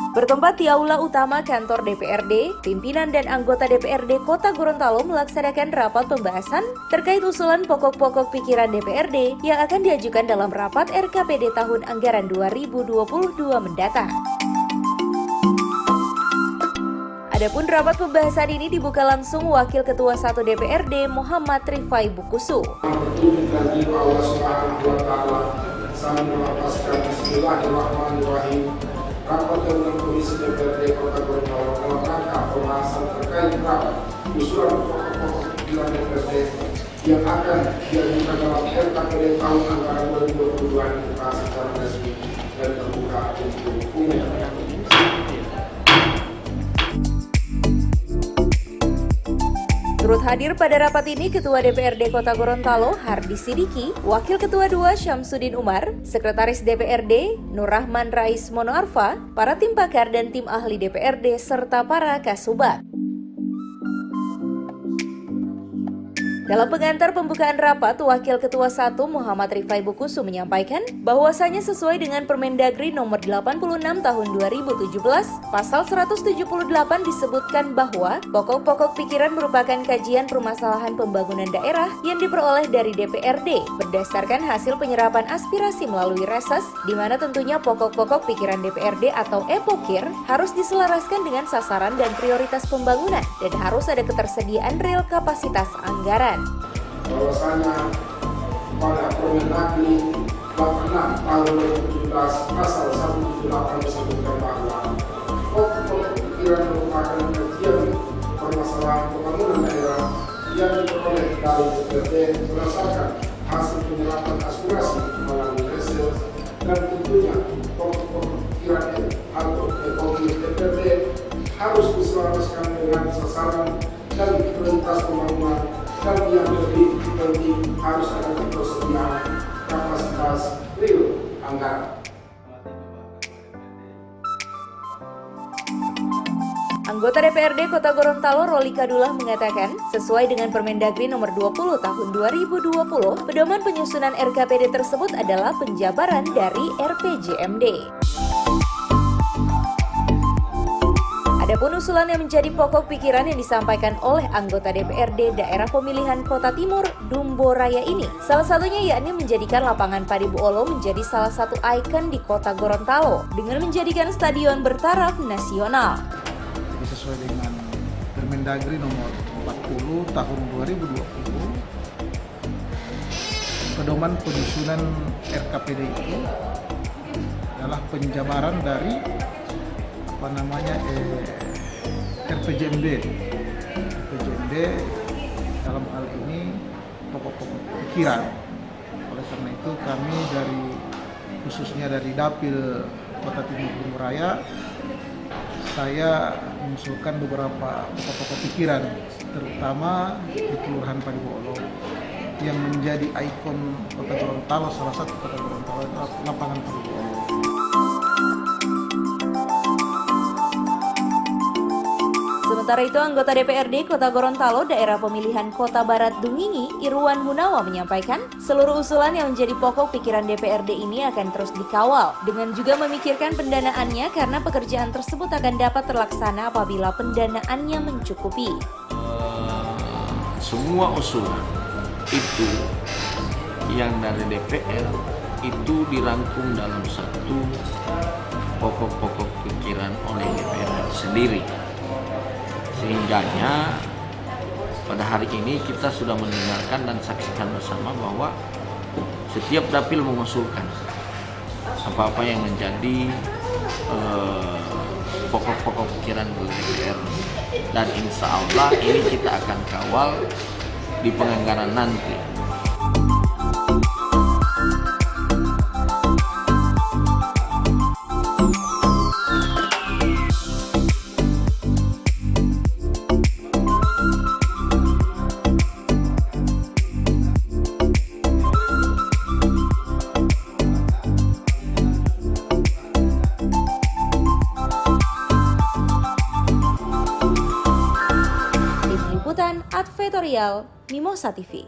Bertempat di aula utama kantor DPRD, pimpinan dan anggota DPRD Kota Gorontalo melaksanakan rapat pembahasan terkait usulan pokok-pokok pikiran DPRD yang akan diajukan dalam rapat RKPD tahun anggaran 2022 mendatang. Adapun rapat pembahasan ini dibuka langsung Wakil Ketua 1 DPRD Muhammad Rifai Bukusu. Rapat dengan Komisi DPRD Kota Gorontalo dalam rangka pembahasan terkait rapat usulan pokok-pokok pikiran DPRD yang akan diajukan dalam RKPD tahun anggaran 2022 dibuka secara resmi dan terbuka untuk umum. Turut hadir pada rapat ini Ketua DPRD Kota Gorontalo Hardi Sidiki, Wakil Ketua 2 Syamsuddin Umar, Sekretaris DPRD Nur Rahman Rais Monoarfa, para tim pakar dan tim ahli DPRD serta para kasubag. Dalam pengantar pembukaan rapat, Wakil Ketua 1 Muhammad Rifai Bukusu menyampaikan bahwasanya sesuai dengan Permendagri nomor 86 tahun 2017, pasal 178 disebutkan bahwa pokok-pokok pikiran merupakan kajian permasalahan pembangunan daerah yang diperoleh dari DPRD berdasarkan hasil penyerapan aspirasi melalui reses, di mana tentunya pokok-pokok pikiran DPRD atau EPOKIR harus diselaraskan dengan sasaran dan prioritas pembangunan dan harus ada ketersediaan real kapasitas anggaran. Bahwasanya pada Permendagri 86 tahun 2017 pasal 178 disebutkan bahwa pokok-pokok pikiran merupakan kajian permasalahan pembangunan daerah yang diperoleh dari DPRD berdasarkan hasil penyerapan aspirasi melalui reses dan tentunya pokok-pokok pikiran atau EPOKIR DPRD harus diselaraskan dengan sasaran dan prioritas pembangunan dan yang lebih penting harus ada ketersediaan kapasitas real anggaran. Anggota DPRD Kota Gorontalo Roli Kadullah mengatakan, sesuai dengan Permendagri nomor 20 tahun 2020, pedoman penyusunan RKPD tersebut adalah penjabaran dari RPJMD. Adapun usulan yang menjadi pokok pikiran yang disampaikan oleh anggota DPRD Daerah Pemilihan Kota Timur, Dumbo Raya ini, salah satunya yakni menjadikan lapangan Padi Buolo menjadi salah satu ikon di Kota Gorontalo dengan menjadikan stadion bertaraf nasional. Sesuai dengan Permendagri nomor 40 tahun 2020, pedoman penyusunan RKPD itu adalah penjabaran dari RPJMD dalam hal ini pokok-pokok pikiran. Oleh karena itu kami khususnya dari Dapil Kota Timur Raya, saya mengusulkan beberapa pokok-pokok pikiran, terutama di Kelurahan Padi Buolo yang menjadi ikon Kota Gorontalo, salah satu Kota Gorontalo itu lapangan Padi Buolo. Sementara itu, anggota DPRD Kota Gorontalo Daerah Pemilihan Kota Barat Dungingi, Irwan Hunawa menyampaikan, seluruh usulan yang menjadi pokok pikiran DPRD ini akan terus dikawal, dengan juga memikirkan pendanaannya karena pekerjaan tersebut akan dapat terlaksana apabila pendanaannya mencukupi. Semua usulan itu yang dari DPR itu dirangkum dalam satu pokok-pokok pikiran oleh DPR sendiri. Sehingganya pada hari ini kita sudah mendengarkan dan saksikan bersama bahwa setiap dapil mengusulkan apa-apa yang menjadi pokok-pokok pikiran DPR, dan insya Allah ini kita akan kawal di penganggaran nanti. Advertorial Mimosa TV.